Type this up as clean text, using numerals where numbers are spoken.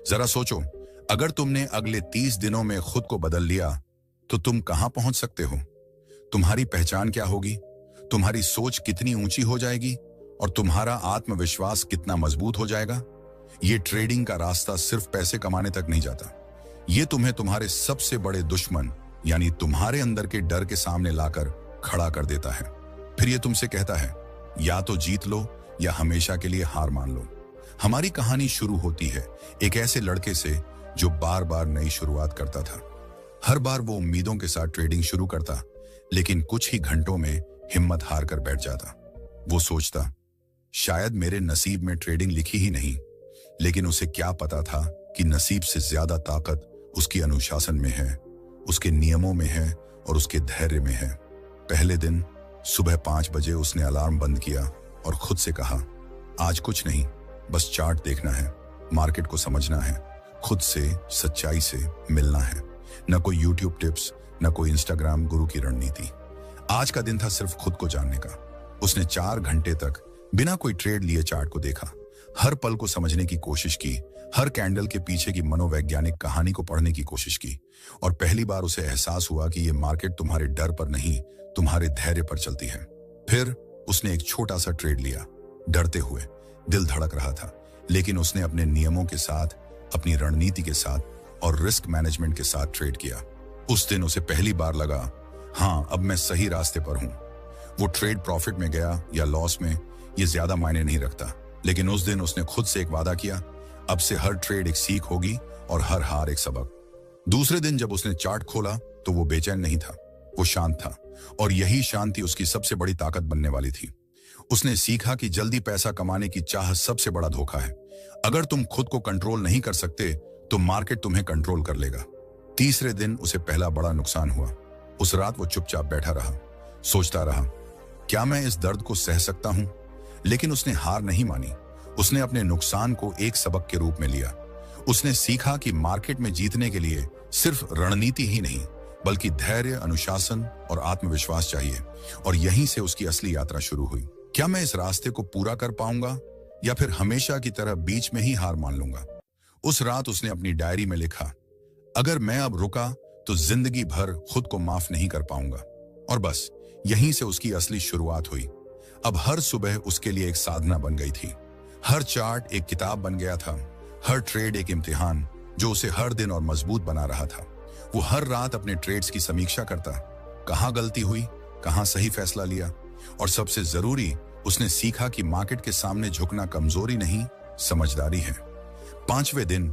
जरा सोचो, अगर तुमने अगले 30 दिनों में खुद को बदल लिया तो तुम कहां पहुंच सकते हो? तुम्हारी पहचान क्या होगी? तुम्हारी सोच कितनी ऊंची हो जाएगी? और तुम्हारा आत्मविश्वास कितना मजबूत हो जाएगा? ये ट्रेडिंग का रास्ता सिर्फ पैसे कमाने तक नहीं जाता। ये तुम्हें तुम्हारे सबसे बड़े दुश्मन यानी तुम्हारे अंदर के डर के सामने लाकर खड़ा कर देता है। फिर ये तुमसे कहता है, या तो जीत लो या हमेशा के लिए हार मान लो। हमारी कहानी शुरू होती है एक ऐसे लड़के से जो बार बार नई शुरुआत करता था। हर बार वो उम्मीदों के साथ ट्रेडिंग शुरू करता, लेकिन कुछ ही घंटों में हिम्मत हार कर बैठ जाता। वो सोचता, शायद मेरे नसीब में ट्रेडिंग लिखी ही नहीं। लेकिन उसे क्या पता था कि नसीब से ज्यादा ताकत उसकी अनुशासन में है, उसके नियमों में है और उसके धैर्य में है। पहले दिन सुबह 5 बजे उसने अलार्म बंद किया और खुद से कहा, आज कुछ नहीं, बस चार्ट देखना है, मार्केट को समझना है, खुद से सच्चाई से मिलना है। न कोई यूट्यूब टिप्स, न कोई इंस्टाग्राम गुरु की रणनीति। आज का दिन था सिर्फ खुद को जानने का। उसने 4 घंटे तक बिना कोई ट्रेड लिए चार्ट को देखा, हर पल को समझने की कोशिश की, हर कैंडल के पीछे की मनोवैज्ञानिक कहानी को पढ़ने की कोशिश की। और पहली बार उसे एहसास हुआ कि यह मार्केट तुम्हारे डर पर नहीं, तुम्हारे धैर्य पर चलती है। फिर उसने एक छोटा सा ट्रेड लिया, डरते हुए, दिल धड़क रहा था, लेकिन उसने अपने नियमों के साथ, अपनी रणनीति के साथ और रिस्क मैनेजमेंट के साथ ट्रेड किया। उस दिन उसे पहली बार लगा, हाँ, अब मैं सही रास्ते पर हूं। वो ट्रेड प्रॉफिट में गया या लॉस में, ये ज्यादा मायने नहीं रखता, लेकिन उस दिन उसने खुद से एक वादा किया, अब से हर ट्रेड एक सीख होगी और हर हार एक सबक। दूसरे दिन जब उसने चार्ट खोला तो वो बेचैन नहीं था, वो शांत था, और यही शांति उसकी सबसे बड़ी ताकत बनने वाली थी। उसने सीखा कि जल्दी पैसा कमाने की चाह सबसे बड़ा धोखा है। अगर तुम खुद को कंट्रोल नहीं कर सकते तो मार्केट तुम्हें कंट्रोल कर लेगा। तीसरे दिन उसे पहला बड़ा नुकसान हुआ। उस रात वो चुपचाप बैठा रहा, सोचता रहा, क्या मैं इस दर्द को सह सकता हूं? लेकिन उसने हार नहीं मानी। उसने अपने नुकसान को एक सबक के रूप में लिया। उसने सीखा कि मार्केट में जीतने के लिए सिर्फ रणनीति ही नहीं, बल्कि धैर्य, अनुशासन और आत्मविश्वास चाहिए। और यहीं से उसकी असली यात्रा शुरू हुई। क्या मैं इस रास्ते को पूरा कर पाऊंगा या फिर हमेशा की तरह बीच में ही हार मान लूंगा? उस रात उसने अपनी डायरी में लिखा, अगर मैं अब रुका तो जिंदगी भर खुद को माफ नहीं कर पाऊंगा। और बस यहीं से उसकी असली शुरुआत हुई। अब हर सुबह उसके लिए एक साधना बन गई थी। हर चार्ट एक किताब बन गया था, हर ट्रेड एक इम्तिहान जो उसे हर दिन और मजबूत बना रहा था। वो हर रात अपने ट्रेड्स की समीक्षा करता, कहां गलती हुई, कहां सही फैसला लिया, और सबसे जरूरी, उसने सीखा कि मार्केट के सामने झुकना कमजोरी नहीं, समझदारी है। 5वें दिन